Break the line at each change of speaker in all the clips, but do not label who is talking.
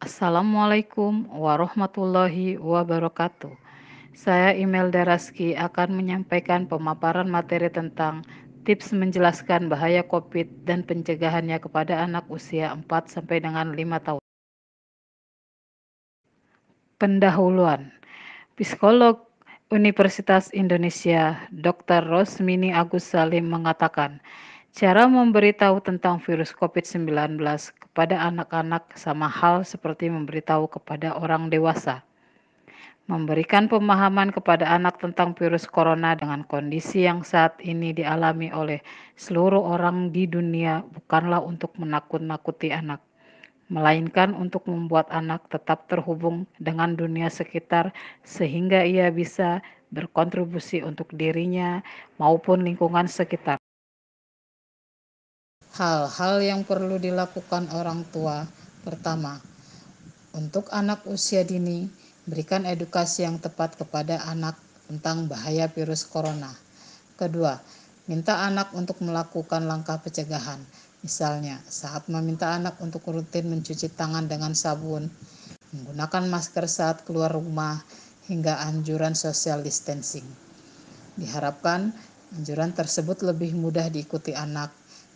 Assalamualaikum warahmatullahi wabarakatuh. Saya Imelda Raski akan menyampaikan pemaparan materi tentang tips menjelaskan bahaya COVID dan pencegahannya kepada anak usia 4 sampai dengan 5 tahun. Pendahuluan. Psikolog Universitas Indonesia, Dr. Rosmini Agus Salim mengatakan, cara memberitahu tentang virus COVID-19 kepada anak-anak sama hal seperti memberitahu kepada orang dewasa. Memberikan pemahaman kepada anak tentang virus corona dengan kondisi yang saat ini dialami oleh seluruh orang di dunia bukanlah untuk menakut-nakuti anak, melainkan untuk membuat anak tetap terhubung dengan dunia sekitar sehingga ia bisa berkontribusi untuk dirinya maupun lingkungan sekitar. Hal-hal yang perlu dilakukan orang tua. Pertama, untuk anak usia dini, berikan edukasi yang tepat kepada anak tentang bahaya virus corona. Kedua, minta anak untuk melakukan langkah pencegahan. Misalnya, saat meminta anak untuk rutin mencuci tangan dengan sabun, menggunakan masker saat keluar rumah, hingga anjuran social distancing. Diharapkan anjuran tersebut lebih mudah diikuti anak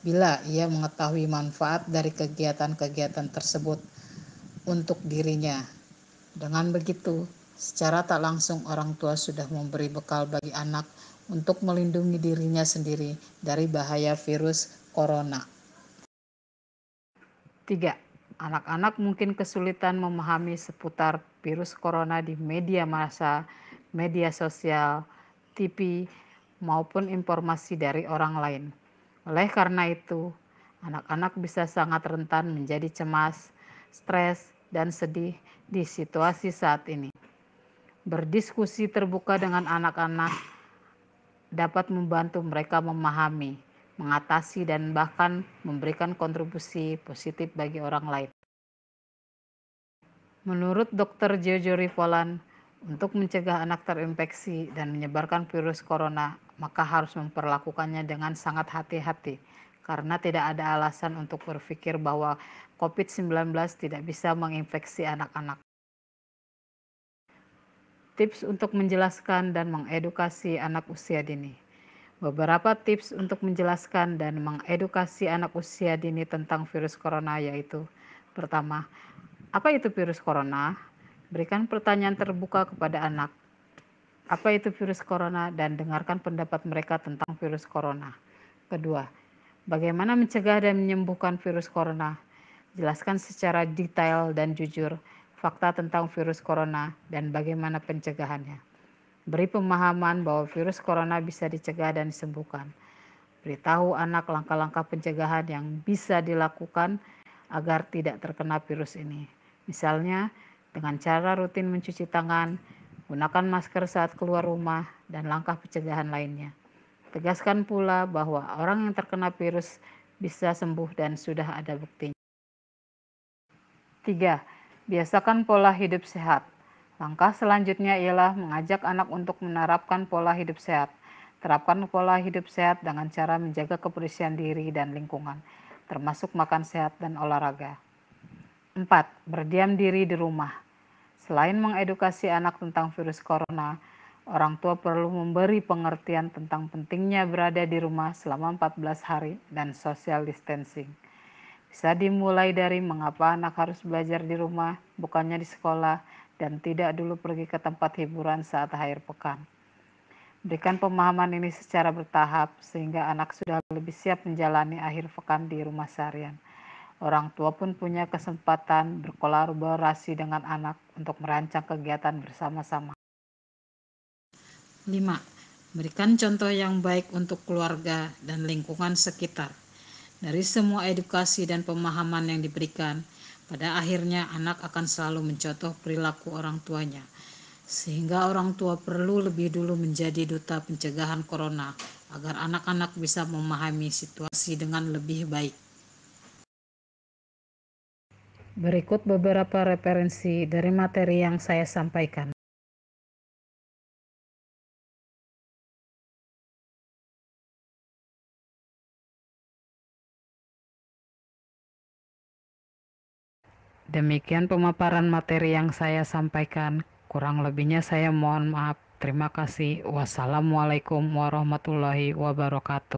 bila ia mengetahui manfaat dari kegiatan-kegiatan tersebut untuk dirinya. Dengan begitu, secara tak langsung orang tua sudah memberi bekal bagi anak untuk melindungi dirinya sendiri dari bahaya virus corona. 3. Anak-anak mungkin kesulitan memahami seputar virus corona di media massa, media sosial, TV, maupun informasi dari orang lain. Oleh karena itu, anak-anak bisa sangat rentan menjadi cemas, stres, dan sedih di situasi saat ini. Berdiskusi terbuka dengan anak-anak dapat membantu mereka memahami, mengatasi, dan bahkan memberikan kontribusi positif bagi orang lain. Menurut Dr. Jojo Rivolan, untuk mencegah anak terinfeksi dan menyebarkan virus corona, maka harus memperlakukannya dengan sangat hati-hati, karena tidak ada alasan untuk berpikir bahwa COVID-19 tidak bisa menginfeksi anak-anak. Tips untuk menjelaskan dan mengedukasi anak usia dini. Beberapa tips untuk menjelaskan dan mengedukasi anak usia dini tentang virus corona yaitu: pertama, apa itu virus corona? Berikan pertanyaan terbuka kepada anak. Apa itu virus corona dan dengarkan pendapat mereka tentang virus corona. Kedua, bagaimana mencegah dan menyembuhkan virus corona? Jelaskan secara detail dan jujur fakta tentang virus corona dan bagaimana pencegahannya. Beri pemahaman bahwa virus corona bisa dicegah dan disembuhkan. Beritahu anak langkah-langkah pencegahan yang bisa dilakukan agar tidak terkena virus ini. Misalnya, dengan cara rutin mencuci tangan, gunakan masker saat keluar rumah, dan langkah pencegahan lainnya. Tegaskan pula bahwa orang yang terkena virus bisa sembuh dan sudah ada buktinya. 3. Biasakan pola hidup sehat. Langkah selanjutnya ialah mengajak anak untuk menerapkan pola hidup sehat. Terapkan pola hidup sehat dengan cara menjaga kebersihan diri dan lingkungan, termasuk makan sehat dan olahraga. 4. Berdiam diri di rumah. Selain mengedukasi anak tentang virus corona, orang tua perlu memberi pengertian tentang pentingnya berada di rumah selama 14 hari dan social distancing. Bisa dimulai dari mengapa anak harus belajar di rumah, bukannya di sekolah, dan tidak dulu pergi ke tempat hiburan saat akhir pekan. Berikan pemahaman ini secara bertahap sehingga anak sudah lebih siap menjalani akhir pekan di rumah seharian. Orang tua pun punya kesempatan berkolaborasi dengan anak untuk merancang kegiatan bersama-sama. 5. Berikan contoh yang baik untuk keluarga dan lingkungan sekitar. Dari semua edukasi dan pemahaman yang diberikan, pada akhirnya anak akan selalu mencontoh perilaku orang tuanya. Sehingga orang tua perlu lebih dulu menjadi duta pencegahan corona agar anak-anak bisa memahami situasi dengan lebih baik. Berikut beberapa referensi dari materi yang saya sampaikan. Demikian pemaparan materi yang saya sampaikan. Kurang lebihnya saya mohon maaf. Terima kasih. Wassalamualaikum warahmatullahi wabarakatuh.